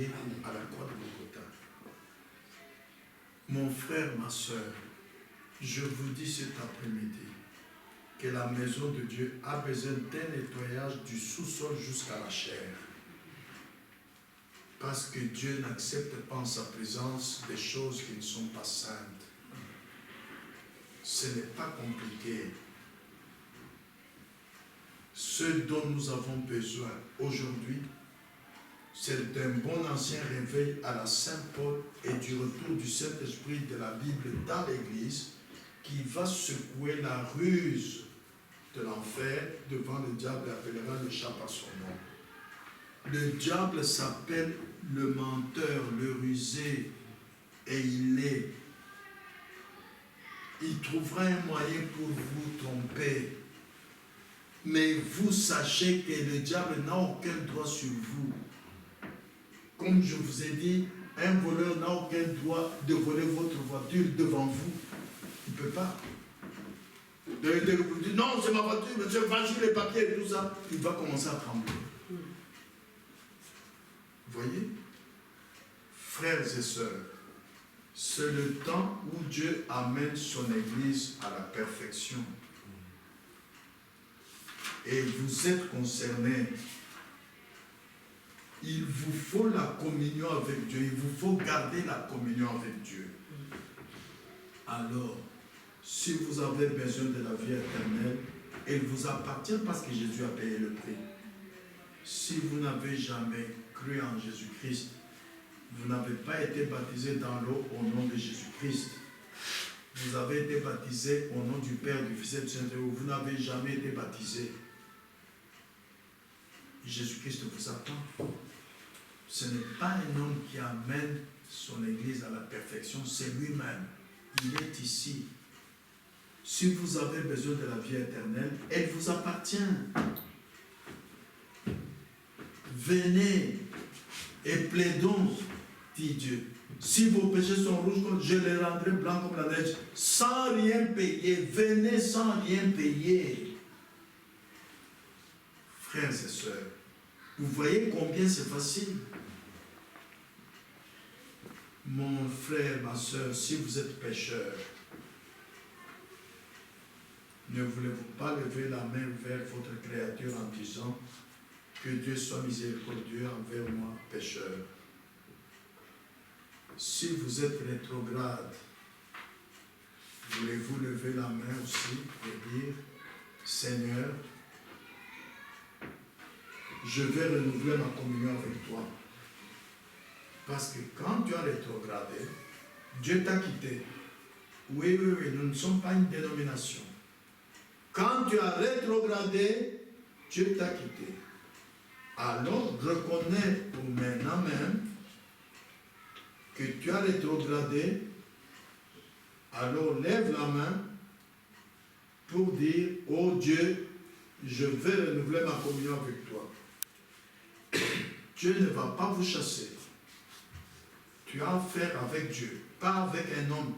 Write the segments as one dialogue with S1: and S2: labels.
S1: à la croix de Golgotha. Mon frère, ma soeur, je vous dis cet après-midi que la maison de Dieu a besoin d'un nettoyage du sous-sol jusqu'à la chair. Parce que Dieu n'accepte pas en sa présence des choses qui ne sont pas saintes. Ce n'est pas compliqué. Ce dont nous avons besoin aujourd'hui, c'est d'un bon ancien réveil à la Saint-Paul et du retour du Saint-Esprit de la Bible dans l'Église qui va secouer la ruse de l'enfer devant le diable et appellera le chat par son nom. Le diable s'appelle le menteur, le rusé, et il est. Il trouvera un moyen pour vous tromper. Mais vous sachez que le diable n'a aucun droit sur vous. Comme je vous ai dit, un voleur n'a aucun droit de voler votre voiture devant vous. Il ne peut pas. De vous dire, non, c'est ma voiture, monsieur, va sur les papiers et tout ça. Il va commencer à trembler. Vous voyez? Frères et sœurs, c'est le temps où Dieu amène son Église à la perfection. Et vous êtes concernés. Il vous faut la communion avec Dieu. Il vous faut garder la communion avec Dieu. Alors, si vous avez besoin de la vie éternelle, elle vous appartient parce que Jésus a payé le prix. Si vous n'avez jamais cru en Jésus-Christ, vous n'avez pas été baptisé dans l'eau au nom de Jésus-Christ. Vous avez été baptisé au nom du Père, du Fils et du Saint-Esprit. Vous n'avez jamais été baptisé. Jésus-Christ vous attend. Ce n'est pas un homme qui amène son Église à la perfection, c'est lui-même. Il est ici. Si vous avez besoin de la vie éternelle, elle vous appartient. Venez et plaidons, dit Dieu. Si vos péchés sont rouges, je les rendrai blancs comme la neige, sans rien payer. Venez sans rien payer. Frères et sœurs, vous voyez combien c'est facile. Mon frère, ma soeur, si vous êtes pécheur, ne voulez-vous pas lever la main vers votre créature en disant que Dieu soit miséricordieux envers moi, pécheur. Si vous êtes rétrograde, voulez-vous lever la main aussi et dire, Seigneur, je vais renouveler ma communion avec toi. Parce que quand tu as rétrogradé, Dieu t'a quitté. Oui, nous ne sommes pas une dénomination. Quand tu as rétrogradé, Dieu t'a quitté. Alors, reconnais pour maintenant même que tu as rétrogradé. Alors, lève la main pour dire, oh Dieu, je vais renouveler ma communion avec toi. Dieu ne va pas vous chasser. Tu as affaire avec Dieu, pas avec un homme.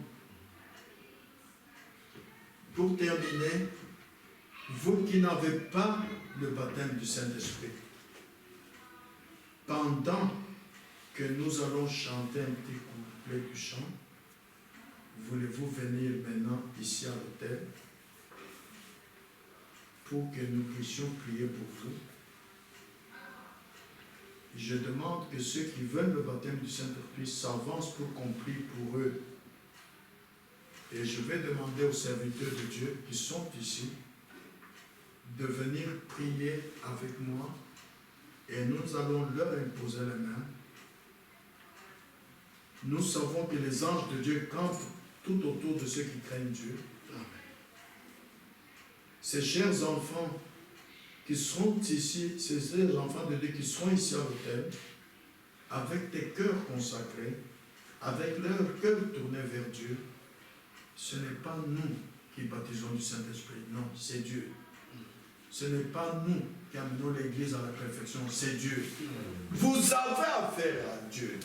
S1: Pour terminer, vous qui n'avez pas le baptême du Saint-Esprit, pendant que nous allons chanter un petit couplet du chant, voulez-vous venir maintenant ici à l'autel pour que nous puissions prier pour vous? Je demande que ceux qui veulent le baptême du Saint-Esprit s'avancent pour qu'on prie pour eux. Et je vais demander aux serviteurs de Dieu qui sont ici de venir prier avec moi et nous allons leur imposer les mains. Nous savons que les anges de Dieu campent tout autour de ceux qui craignent Dieu. Ces chers enfants qui seront ici, ces enfants de Dieu qui seront ici à l'autel, avec des cœurs consacrés, avec leur cœur tourné vers Dieu, ce n'est pas nous qui baptisons du Saint-Esprit, non, c'est Dieu. Ce n'est pas nous qui amenons l'Église à la perfection, c'est Dieu. Vous avez affaire à Dieu.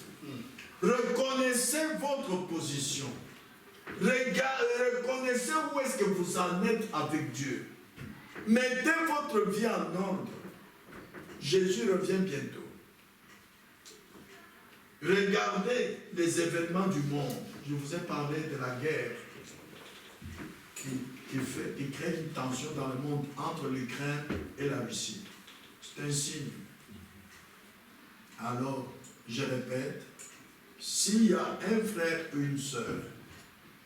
S1: Reconnaissez votre position. Reconnaissez où est-ce que vous en êtes avec Dieu. Mettez votre vie en ordre. Jésus revient bientôt. Regardez les événements du monde. Je vous ai parlé de la guerre qui crée une tension dans le monde entre l'Ukraine et la Russie. C'est un signe. Alors, je répète, s'il y a un frère ou une sœur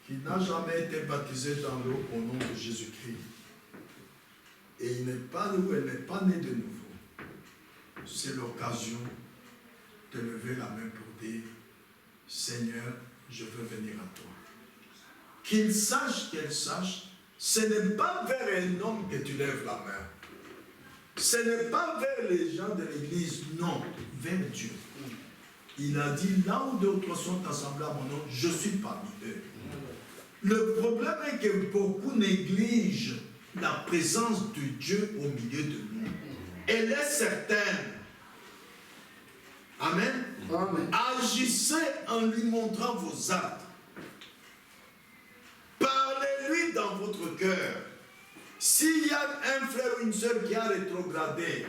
S1: qui n'a jamais été baptisé dans l'eau au nom de Jésus-Christ, et il n'est pas ou elle n'est pas née de nouveau, c'est l'occasion de lever la main pour dire, Seigneur, je veux venir à toi. Qu'il sache, qu'elle sache, ce n'est pas vers un homme que tu lèves la main. Ce n'est pas vers les gens de l'église, non, vers Dieu. Il a dit, là où deux ou trois sont assemblés à mon nom, je suis parmi eux. Le problème est que beaucoup négligent la présence de Dieu au milieu de nous. Elle est certaine. Amen.
S2: Amen.
S1: Agissez en lui montrant vos actes. Parlez-lui dans votre cœur. S'il y a un frère ou une sœur qui a rétrogradé,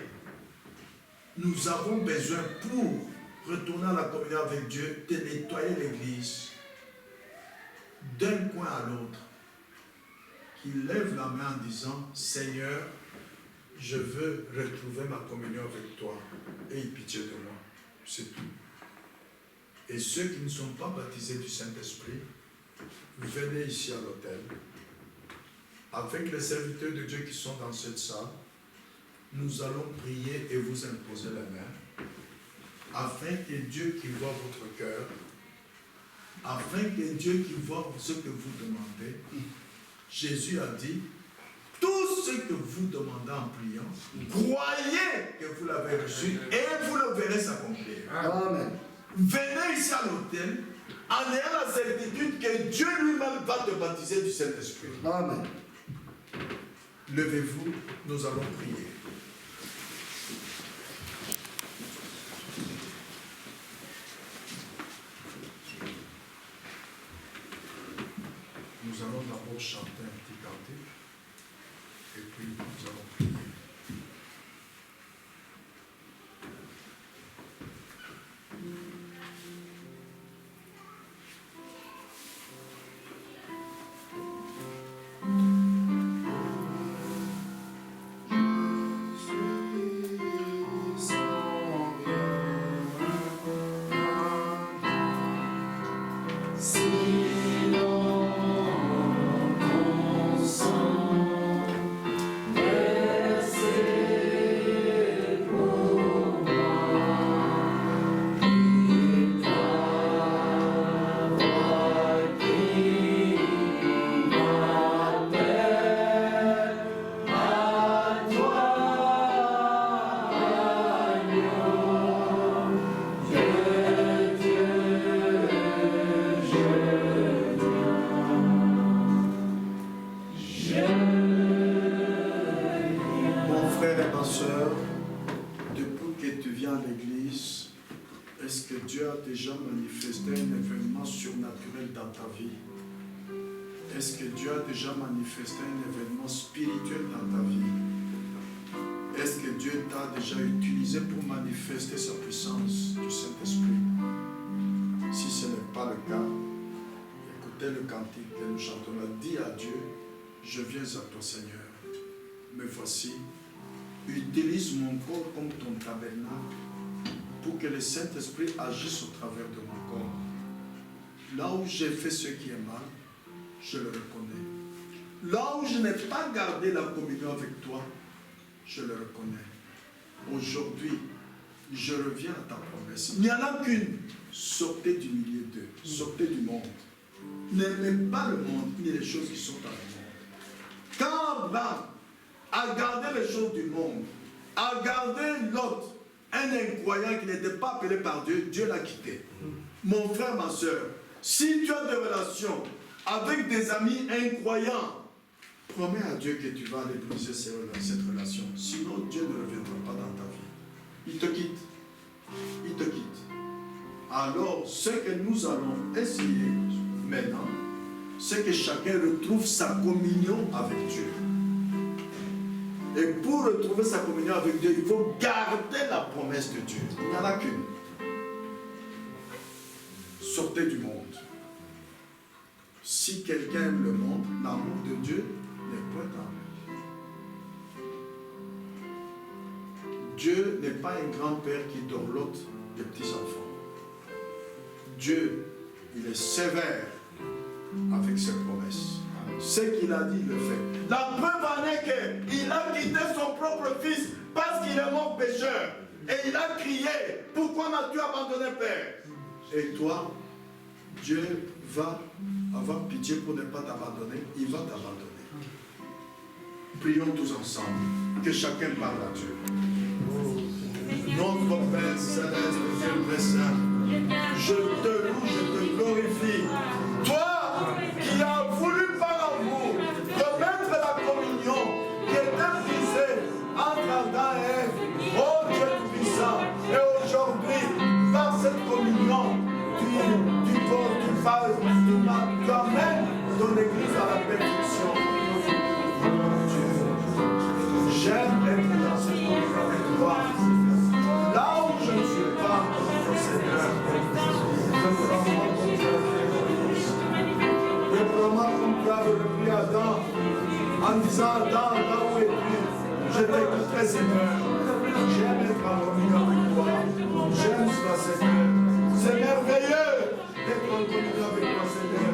S1: nous avons besoin pour retourner à la communion avec Dieu, de nettoyer l'église d'un coin à l'autre. Qu'il lève la main en disant, Seigneur, je veux retrouver ma communion avec toi. Aie pitié de moi. C'est tout. Et ceux qui ne sont pas baptisés du Saint-Esprit, venez ici à l'autel. Avec les serviteurs de Dieu qui sont dans cette salle, nous allons prier et vous imposer la main, afin que Dieu qui voit votre cœur, afin que Dieu qui voit ce que vous demandez, Jésus a dit, tout ce que vous demandez en priant, croyez que vous l'avez reçu et vous le verrez s'accomplir.
S2: Amen.
S1: Venez ici à l'autel en ayant la certitude que Dieu lui-même va te baptiser du Saint-Esprit.
S2: Amen.
S1: Levez-vous, nous allons prier. Nous allons d'abord chanter un petit cantique et puis nous allons prier. Est-ce que Dieu a déjà manifesté un événement spirituel dans ta vie? Est-ce que Dieu t'a déjà utilisé pour manifester sa puissance du Saint-Esprit? Si ce n'est pas le cas, écoutez le cantique que nous chantons là. Dis à Dieu, je viens à toi Seigneur, me voici, utilise mon corps comme ton tabernacle pour que le Saint-Esprit agisse au travers de mon corps. Là où j'ai fait ce qui est mal, je le reconnais. Là où je n'ai pas gardé la communion avec toi, je le reconnais. Aujourd'hui, je reviens à ta promesse. Il n'y en a qu'une. Sortez du milieu d'eux. Sortez du monde. N'aimez pas le monde, ni les choses qui sont dans le monde. Quand Abraham a gardé les choses du monde, a gardé Lot, un incroyant qui n'était pas appelé par Dieu, Dieu l'a quitté. Mon frère, ma soeur, si tu as des relations avec des amis incroyants, promets à Dieu que tu vas aller briser cette relation. Sinon, Dieu ne reviendra pas dans ta vie. Il te quitte. Il te quitte. Alors, ce que nous allons essayer maintenant, c'est que chacun retrouve sa communion avec Dieu. Et pour retrouver sa communion avec Dieu, il faut garder la promesse de Dieu. Il n'y en a qu'une. sortez du monde. Si quelqu'un aime le monde, l'amour de Dieu n'est point en lui. Dieu n'est pas un grand-père qui dorlote des petits-enfants. Dieu, il est sévère avec ses promesses. Ce qu'il a dit, il le fait. La preuve en est qu'il a quitté son propre fils parce qu'il est mort pécheur. Et il a crié, pourquoi m'as-tu abandonné, Père? Et toi, Dieu va avoir pitié pour ne pas t'abandonner. Il va t'abandonner. Prions tous ensemble. Que chacun parle à Dieu. Notre Père Céleste, Dieu très saint, je te loue, je te glorifie. Toi qui as voulu par amour remettre la communion qui était brisée entre Adam et Ève, oh Dieu tout-puissant, et aujourd'hui, par cette communion, tu amènes ton Église à la perfection. J'aime être dans cette communion avec toi. Là où je ne suis pas, oh Seigneur, je prends comme tu avais repris Adam, en disant Adam, là où es-tu? Je t'écouterai, Seigneur. J'aime être en communion avec toi. J'aime cela, Seigneur. C'est merveilleux d'être en communion avec toi, Seigneur.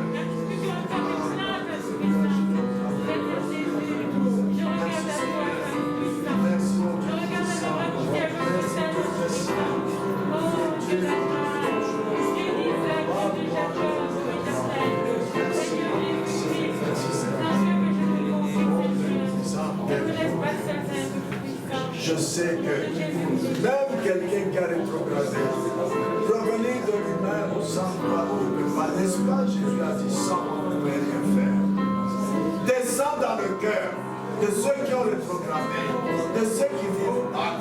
S1: Merci, mon Dieu. Je sais que même quelqu'un qui a rétrogradé, revenir de lui-même au centre ne peut pas, n'est-ce pas? Jésus a dit sans on ne peut rien faire. Descends dans le cœur de ceux qui ont rétrogradé, de ceux qui vivent mal.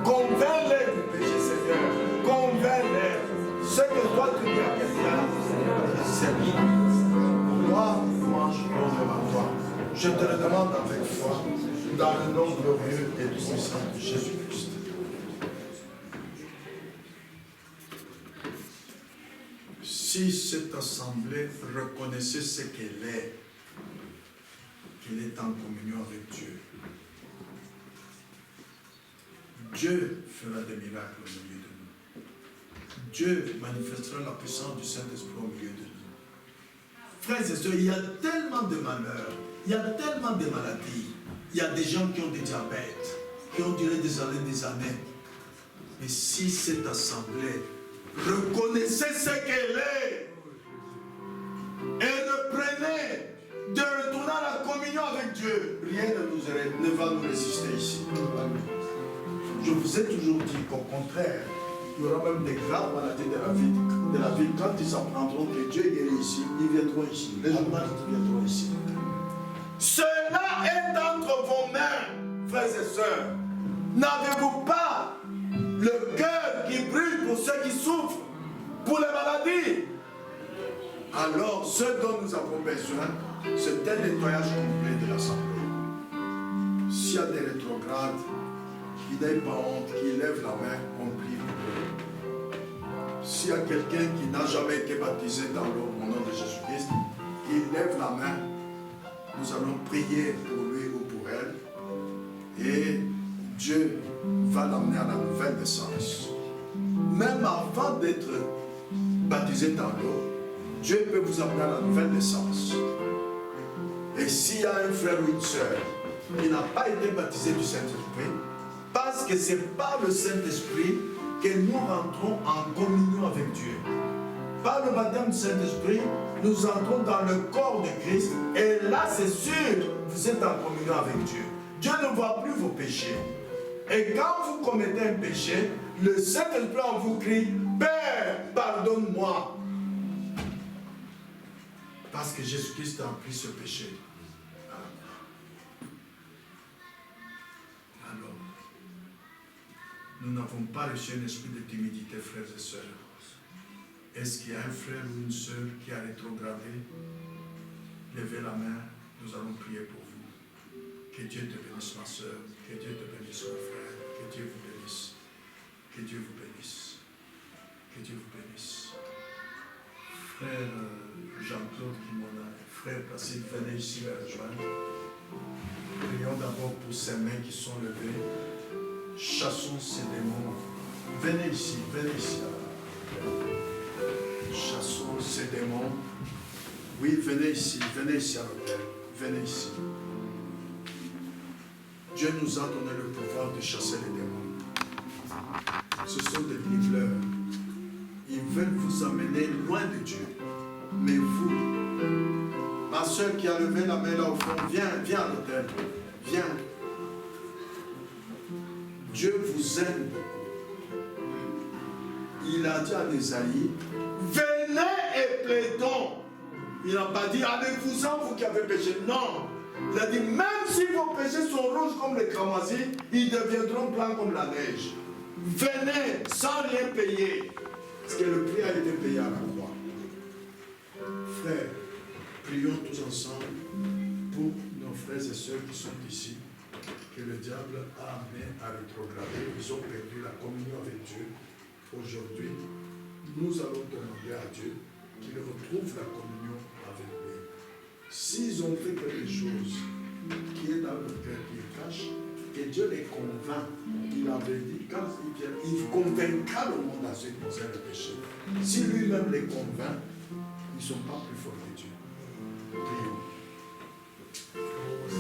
S1: Convainc-les du péché, Seigneur. Convainc-les. Ce que toi tu dis à quelqu'un, c'est bien. Moi, je pense devant toi. Je te le demande avec foi, dans le nom glorieux et puissant de Jésus-Christ. Si cette assemblée reconnaissait ce qu'elle est en communion avec Dieu, Dieu fera des miracles au milieu de nous. Dieu manifestera la puissance du Saint-Esprit au milieu de nous. Frères et sœurs, il y a tellement de malheurs, il y a tellement de maladies. Il y a des gens qui ont des diabètes, qui ont duré des années. Mais si cette assemblée reconnaissait ce qu'elle est et le prenait de retourner à la communion avec Dieu, rien ne va nous résister ici. Je vous ai toujours dit qu'au contraire, il y aura même des graves maladies de la vie. Quand ils apprendront que Dieu est guéri ici, ils viendront ici. Les journalistes viendront ici. Cela est entre vos mains, frères et sœurs. N'avez-vous pas le cœur qui brûle pour ceux qui souffrent, pour les maladies? Alors, ce dont nous avons besoin, c'est un nettoyage complet de l'Assemblée. S'il y a des rétrogrades, qui n'aient pas honte, qui lèvent la main, on prie pour eux. S'il y a quelqu'un qui n'a jamais été baptisé dans l'eau au nom de Jésus-Christ, qui lève la main, nous allons prier pour lui ou pour elle. Et Dieu va l'amener à la nouvelle naissance. Même avant d'être baptisé dans l'eau, Dieu peut vous amener à la nouvelle naissance. Et s'il y a un frère ou une soeur qui n'a pas été baptisé du Saint-Esprit, parce que c'est par le Saint-Esprit que nous rentrons en communion avec Dieu. Par le baptême du Saint-Esprit, nous entrons dans le corps de Christ. Et là, c'est sûr, vous êtes en communion avec Dieu. Dieu ne voit plus vos péchés. Et quand vous commettez un péché, le Saint-Esprit en vous crie, Père, pardonne-moi. Parce que Jésus-Christ a pris ce péché. Alors, nous n'avons pas reçu un esprit de timidité, frères et sœurs. Est-ce qu'il y a un frère ou une sœur qui a rétrogradé? Levez la main, nous allons prier pour vous. Que Dieu te bénisse, ma sœur. Que Dieu te bénisse, mon frère. Que Dieu vous bénisse. Que Dieu vous bénisse. Que Dieu vous bénisse. frère Jean-Claude Kimona, frère Placide, venez ici me rejoindre. Prions d'abord pour ces mains qui sont levées. Chassons ces démons. Venez ici. Chassons ces démons. Oui, venez ici à l'hôtel. Venez ici. Dieu nous a donné le pouvoir de chasser les démons. Ce sont des livreurs. Ils veulent vous amener loin de Dieu. Mais vous, ma soeur qui a levé la main là au fond, viens à l'hôtel. Viens. Dieu vous aime beaucoup. Il a dit à Esaïe, venez et plaidons. Il n'a pas dit, allez-vous-en, vous qui avez péché. Non. Il a dit, même si vos péchés sont rouges comme les cramoisis, ils deviendront blancs comme la neige. Venez sans rien payer. Parce que le prix a été payé à la croix. Frères, prions tous ensemble pour nos frères et sœurs qui sont ici, que le diable a amené à rétrograder. Ils ont perdu la communion avec Dieu. Aujourd'hui, nous allons demander à Dieu qu'il retrouve la communion avec lui. S'ils ont fait quelque chose qui est dans le cœur, qui est cache, que Dieu les convainc. Il avait dit, quand il vient, il convaincra le monde à ceux qui possèdent le péché. Si lui-même les convainc, ils ne sont pas plus forts que Dieu. Prions.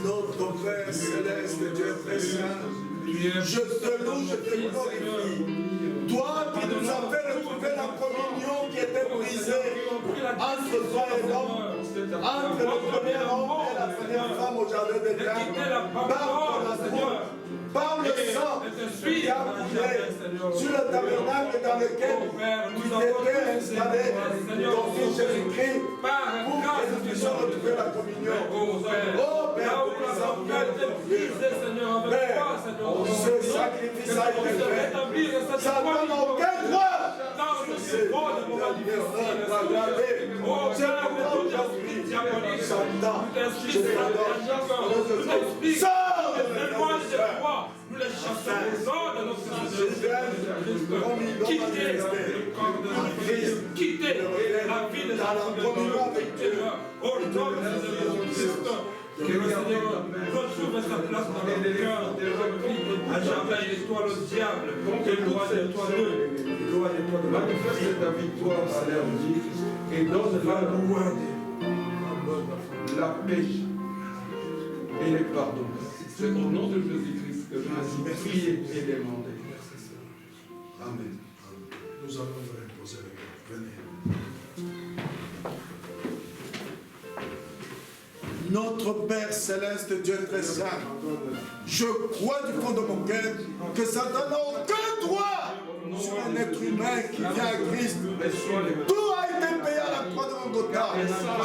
S1: Notre Père céleste, Dieu très saint, je te loue, je te glorifie. Toi qui nous as fait retrouver la communion qui était brisée entre toi et l'homme, entre le premier homme et la première femme au jardin d'Éden, par le sang qui a coulé sur le tabernacle dans lequel tu t'étais installé, ton fils Jésus-Christ, pour que nous puissions retrouver la communion. Oh Père, ce sacrifice a été fait. Ça ne donne aucun droit. C'est pourquoi aujourd'hui, Satan, je t'adore. Sors de nous les chassons au nom de notre Seigneur Jésus-Christ. Quittez la vie de la communion avec Dieu. Au nom de notre Seigneur Jésus-Christ. Que le Seigneur retrouve sa place dans le cœur des repris à jamais l'étoile au diable. Que loi de toi d'eux. Manifeste ta victoire à leur vie et donne la loi, la paix et le pardon. C'est au nom de Jésus-Christ que je vais prier et demander. Amen. Nous allons vous reposer les mains. Venez. Notre Père céleste, Dieu très saint, je crois du fond de mon cœur que Satan n'a aucun droit sur un être humain qui vient à Christ. Tout a été payé à la croix de Golgotha.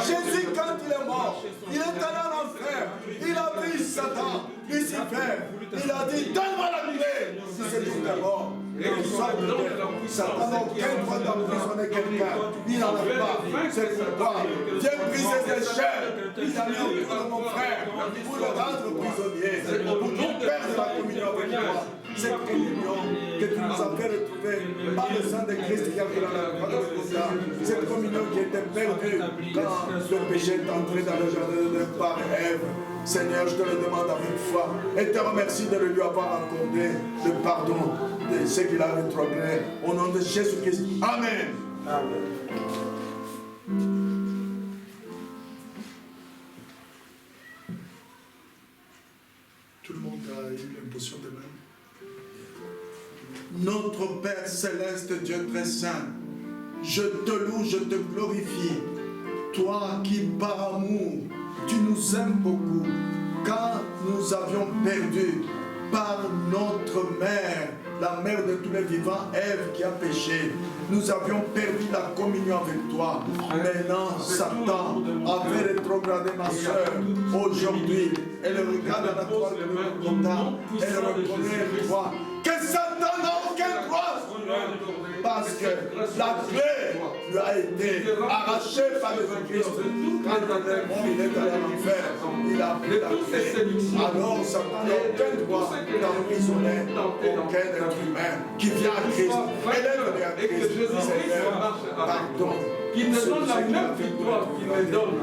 S1: Jésus, quand il est mort, il est allé en enfer. Il a pris Satan, Lucifer. Il a dit, donne-moi la clé. Si c'est tout est mort. Satan n'a aucun droit d'emprisonner quelqu'un. Il n'en a pas. C'est pourquoi Dieu brisait ses chaînes. Il a mis autour de mon frère pour le rendre prisonnier. Pour nous perdre la communion avec toi. Cette communion que tu nous as fait retrouver par le sang de Christ qui a fait la croix de Golgotha. Cette communion qui était perdue quand le péché est entré dans le jardin par Ève. Seigneur, je te le demande avec foi et te remercie de lui avoir accordé le pardon de ce qu'il a rétrogradé. Au nom de Jésus-Christ. Amen. Amen. Tout le monde a eu l'impression de même. Notre Père céleste, Dieu très saint, je te loue, je te glorifie. Toi qui par amour, tu nous aimes beaucoup. Quand nous avions perdu par notre mère, la mère de tous les vivants, Ève qui a péché, nous avions perdu la communion avec toi. Maintenant, Satan avait rétrogradé ma soeur. Aujourd'hui, elle regarde à la croix de Golgotha, elle reconnaît toi. Que Satan n'a aucun droit, parce que la clé lui a été arrachée par Jésus-Christ. Quand il est allé en enfer, il a pris la clé. Alors Satan n'a aucun droit d'emprisonner aucun être humain qui vient à Christ. Elle est venue à Christ. Seigneur, pardon.
S2: Qui te donne la même victoire qu'il me donne.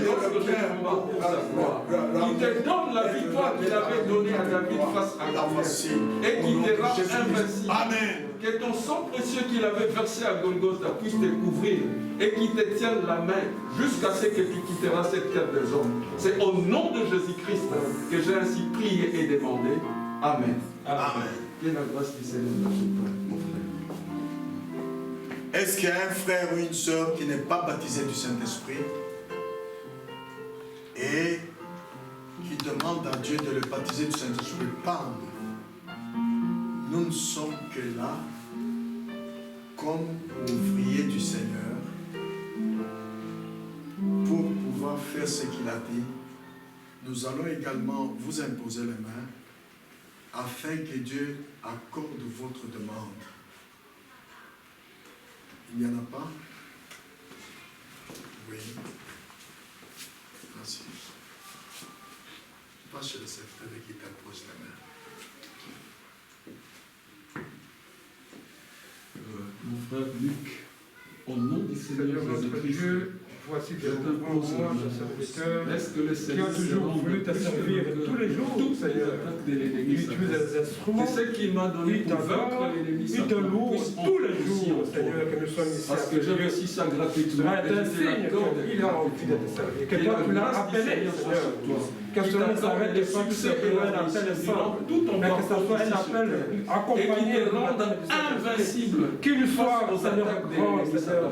S2: Lorsque je combats pour sa gloire. Qui te donne la victoire qu'il avait donnée à David face à Goliath. Et qui te rend invincible.
S1: Amen.
S2: Que ton sang précieux qu'il avait versé à Golgotha puisse te couvrir et qu'il te tienne la main jusqu'à ce que tu quitteras cette terre des hommes. C'est au nom de Jésus-Christ que j'ai ainsi prié et demandé. Amen.
S1: Amen.
S2: Que la grâce du Seigneur nous accompagne, mon frère.
S1: Est-ce qu'il y a un frère ou une soeur qui n'est pas baptisé du Saint-Esprit et qui demande à Dieu de le baptiser du Saint-Esprit? Parle. Nous ne sommes que là comme ouvriers du Seigneur pour pouvoir faire ce qu'il a dit. Nous allons également vous imposer les mains afin que Dieu accorde votre demande. Il n'y en a pas? Oui. Merci. Pas chez le secrétaire qui t'impose la main.
S2: Mon frère Luc, au nom du Seigneur Jésus-Christ,
S3: voici que
S2: je
S3: je
S2: t'impose
S3: moi, ton serviteur,
S2: laisse que le
S3: qui
S2: Seigneur
S3: a toujours voulu te servir tous les jours, Seigneur.
S2: de l'ennemi.
S3: Il utilise des instruments,
S2: C'est ce qu'il m'a donné
S3: il
S2: pour vaincre
S3: t'adore,
S2: l'ennemi.
S3: il te loue tous les jours, Seigneur, que nous sommes ici.
S2: Parce que j'ai reçu ça gratuitement.
S3: Cela est un signe qu'il a envie de te servir, que toi tu l'as appelé, Seieur. Que cela ne s'arrête pas que ce soit un appel simple, mais que ce soit un appel accompagné de
S2: invincible.
S3: Qu'il soit, Seigneur, grand, Seigneur,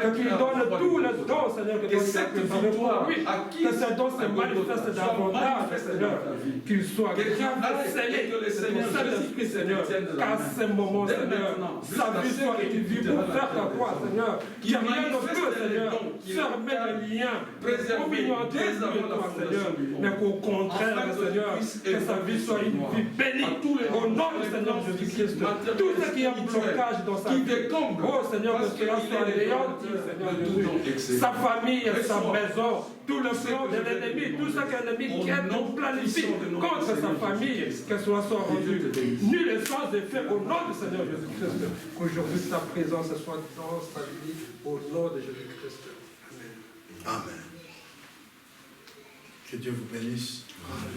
S3: que tu donnes tous les dons, Seigneur, que tu as préparés pour lui, que ces dons se manifestent davantage, Seieur, qu'il soit grave scellé de ton Saint-Esprit, Seigneur, qu'à ce moment, Seigneur, sa vie soit étudiée pour faire ta voix, Seigneur, qu'il rien ne peut, Seigneur, fermer le lien, communion entre lui et toi, Seigneur, mais qu'au contraire, Seieur, que sa vie soit une vie bénie, au nom du Seigneur Jésus-Christ, tout ce qui est blocage dans sa vie, oh Seigneur, que cela soit anéanti, Seigneur Jésus, sa famille, sa maison, tout le plan de l'ennemi, tout ce que l'ennemi quête ou planifie contre sa famille, que cela soit rendu nul et sans effet au nom du Seigneur Jésus-Christ. Qu'aujourd'hui sa présence soit dans sa vie au nom de Jésus-Christ.
S1: Amen. Amen. Que Dieu vous bénisse.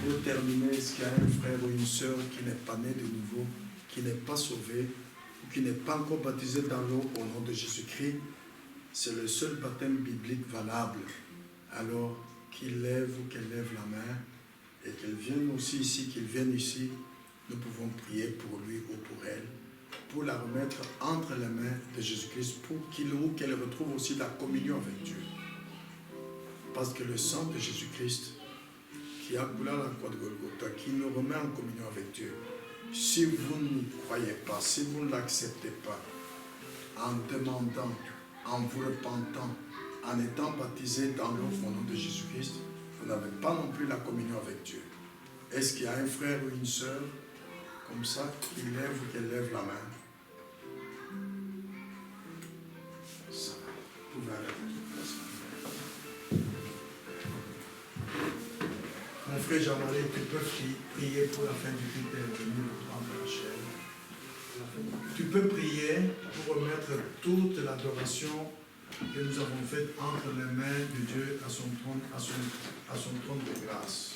S1: Pour terminer, est-ce qu'il y a un frère ou une sœur qui n'est pas né de nouveau, qui n'est pas sauvé, ou qui n'est pas encore baptisé dans l'eau au nom de Jésus-Christ? C'est le seul baptême biblique valable. Alors qu'il lève ou qu'elle lève la main et qu'elle vienne aussi ici, qu'il vienne ici, nous pouvons prier pour lui ou pour elle, pour la remettre entre les mains de Jésus-Christ, pour qu'il ou qu'elle retrouve aussi la communion avec Dieu. Parce que le sang de Jésus-Christ, qui a coulé à la croix de Golgotha, qui nous remet en communion avec Dieu, si vous n'y croyez pas, si vous ne l'acceptez pas, en demandant, en vous repentant, en étant baptisé dans l'eau au nom de Jésus-Christ, vous n'avez pas non plus la communion avec Dieu. Est-ce qu'il y a un frère ou une sœur comme ça qui lève ou qui lève la main? Ça va. Vous pouvez aller à votre place. Mon frère Jean-Marie, tu peux prier pour la fin du culte et venir pour prendre la chaîne. Tu peux prier pour remettre toute l'adoration que nous avons faite entre les mains de Dieu à son trône de grâce.